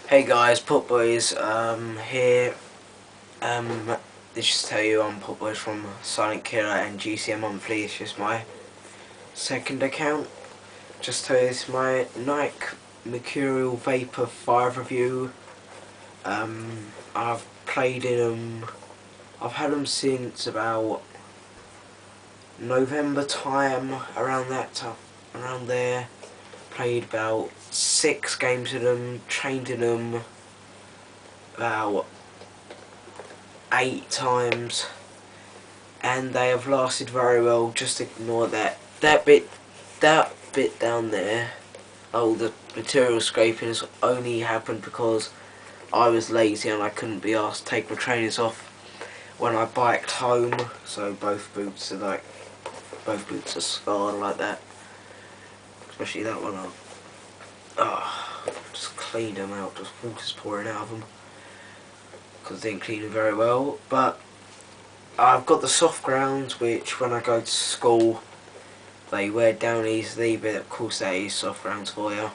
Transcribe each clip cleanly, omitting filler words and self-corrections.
Hey guys, Pop Boys here. Just to tell you, I'm Pop Boys from Silent Killer and GCM Monthly. It's just my second account. Just to tell you, it's my Nike Mercurial Vapor 5 review. I've played in them. I've had them since about November time, around there. Played about 6 games in them, trained in them about 8 times, and they have lasted very well. Just ignore that bit down there. Oh, the material scraping has only happened because I was lazy and I couldn't be asked to take my trainers off when I biked home, so both boots are scarred like that, especially that one. Just cleaned them out, just water's pouring out of them because they didn't clean them very well. But I've got the soft grounds, which when I go to school they wear down easily, but of course that is soft grounds for you.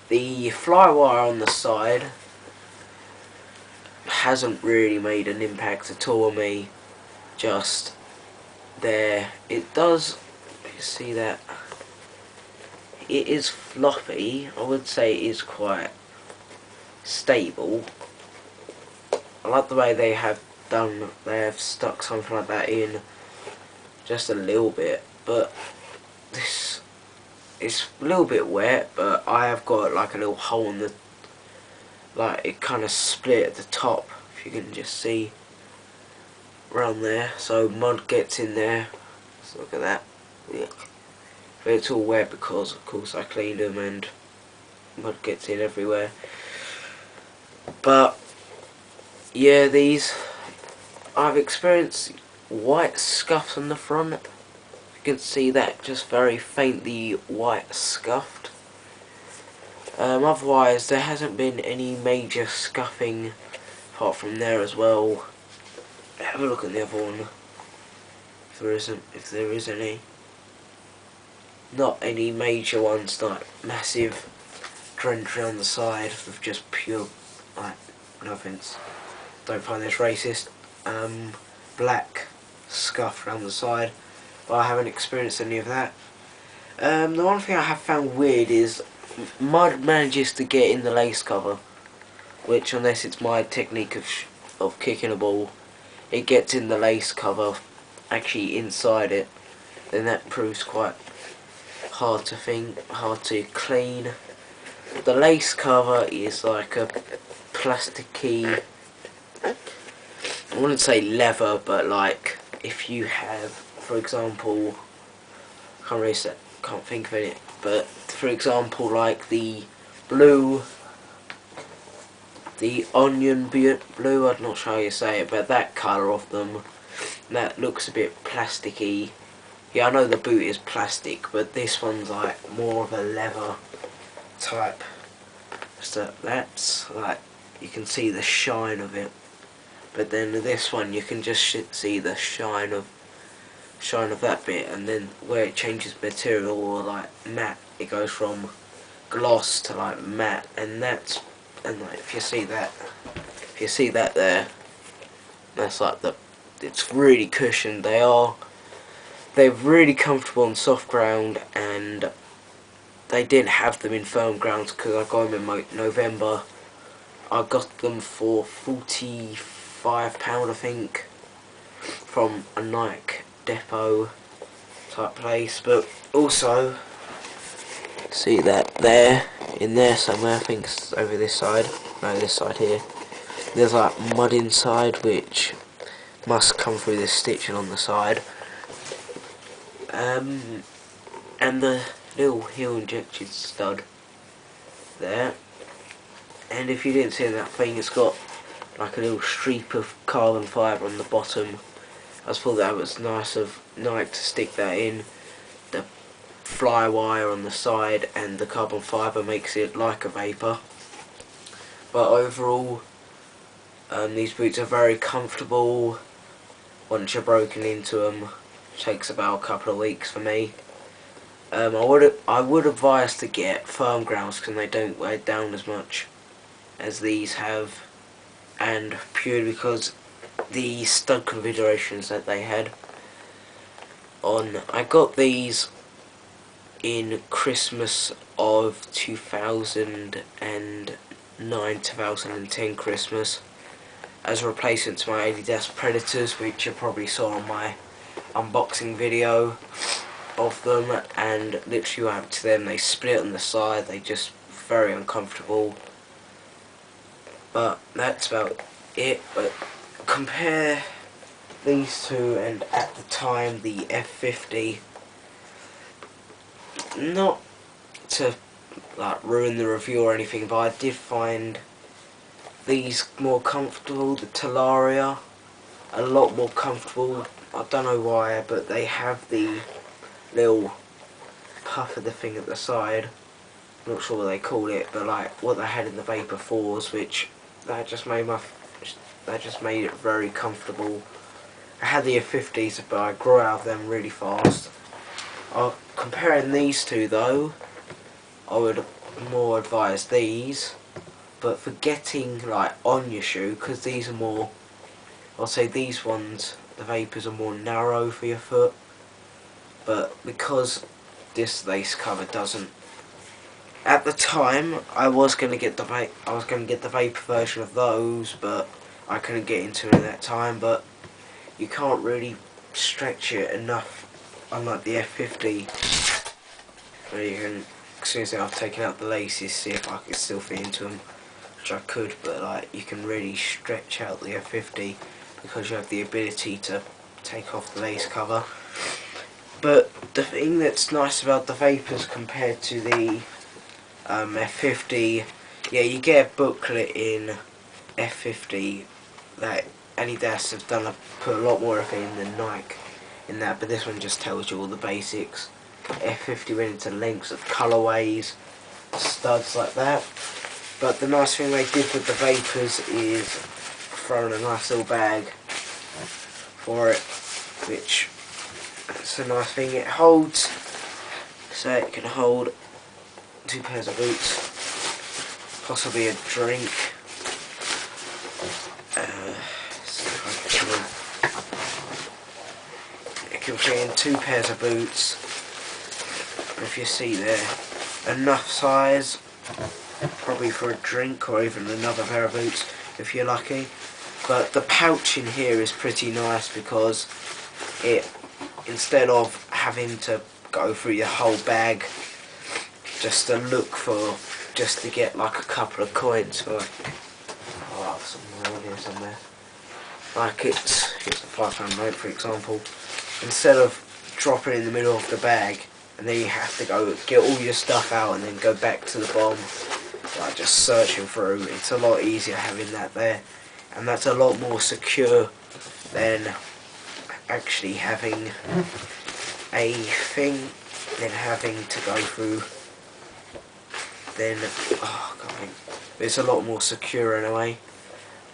The fly wire on the side hasn't really made an impact at all on me, just there. It does, you see that it is floppy. I would say it is quite stable. I like the way they have stuck something like that in just a little bit, but this is a little bit wet, but I have got like a little hole in the, like it kind of split at the top, if you can just see around there, so mud gets in there. Let's look at that. Yeah. But it's all wet because of course I cleaned them and mud gets in everywhere. But yeah, these, I've experienced white scuffs on the front. You can see that, just very faintly white scuffed. Otherwise there hasn't been any major scuffing apart from there as well. Have a look at the other one, if there is any. Not any major ones, like massive drench around the side with just pure, like, no offence, don't find this racist, black scuff around the side, but I haven't experienced any of that. The one thing I have found weird is mud manages to get in the lace cover, which, unless it's my technique of kicking a ball, it gets in the lace cover, actually inside it, then that proves quite hard to clean. The lace cover is like a plasticky, I wouldn't say leather, but like if you have, for example, can't think of it, but for example like the onion blue, I'm not sure how you say it, but that colour of them, that looks a bit plasticky. Yeah, I know the boot is plastic, but this one's like more of a leather type. So that's like, you can see the shine of it. But then this one, you can just see the shine of that bit, and then where it changes material or like matte, it goes from gloss to like matte, and like if you see that there, that's like it's really cushioned. They're really comfortable on soft ground, and they didn't have them in firm grounds because I got them in November. I got them for £45, I think, from a Nike depot type place. But also, see that there, in there somewhere, I think it's over this side, no, this side here, there's like mud inside which must come through this stitching on the side. And the little heel injection stud there, and if you didn't see that thing, it's got like a little streak of carbon fibre on the bottom. I just thought that was nice of Nike to stick that in. The fly wire on the side and the carbon fibre makes it like a vapor. But overall, these boots are very comfortable. Once you're broken into them, it takes about a couple of weeks for me. I would advise to get firm grounds because they don't wear down as much. as these have, and purely because the stud configurations that they had on. I got these in Christmas of 2009, 2010 Christmas, as a replacement to my Adidas Predators, which you probably saw on my unboxing video of them. And literally what happened to them, they split on the side, they just very uncomfortable. But that's about it. But compare these two, and at the time the F50, not to like ruin the review or anything, but I did find these more comfortable. The Talaria a lot more comfortable. I don't know why, but they have the little puff of the thing at the side. I'm not sure what they call it, but like what they had in the Vapor 4s, which that just made it very comfortable. I had the F50s, but I grew out of them really fast. Comparing these two though, I would more advise these, but for getting like on your shoe, because these are more, I'll say these ones, the Vapors are more narrow for your foot, but because this lace cover doesn't. At the time, I was gonna get the Vapor version of those, but I couldn't get into it at that time. But you can't really stretch it enough, unlike the F50, where you can, as soon as I've taken out the laces, see if I could still fit into them, which I could. But like, you can really stretch out the F50 because you have the ability to take off the lace cover. But the thing that's nice about the Vapors compared to the F50, yeah, you get a booklet in F50 that Adidas have put a lot more effort in than Nike in that, but this one just tells you all the basics. F50 went into lengths of colourways, studs like that. But the nice thing they did with the Vapors is throw in a nice little bag for it, which it's a nice thing. It holds, so it can hold 2 pairs of boots, possibly a drink. It can fit in 2 pairs of boots. If you see there, enough size probably for a drink or even another pair of boots if you're lucky. But the pouch in here is pretty nice because it, instead of having to go through your whole bag just to look for, just to get like a couple of coins for, oh, some more here somewhere, like here's a £5 note for example, instead of dropping it in the middle of the bag and then you have to go get all your stuff out and then go back to the bottom, like just searching through, it's a lot easier having that there, and that's a lot more secure than actually having a thing, then having to go through, then, oh god, it's a lot more secure in a way.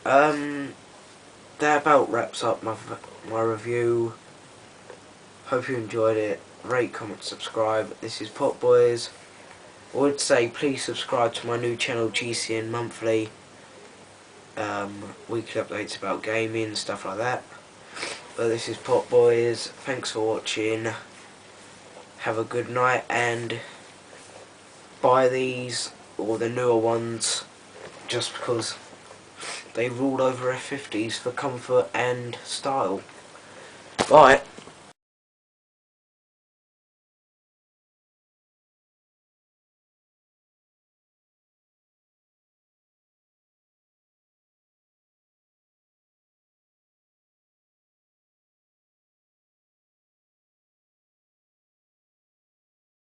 That about wraps up my review. Hope you enjoyed it. Rate, comment, subscribe. This is Pot Boys. I would say please subscribe to my new channel, GCN Monthly. Weekly updates about gaming, stuff like that. But this is Pot Boys. Thanks for watching. Have a good night, and buy these or the newer ones just because they ruled over F50s for comfort and style. Bye.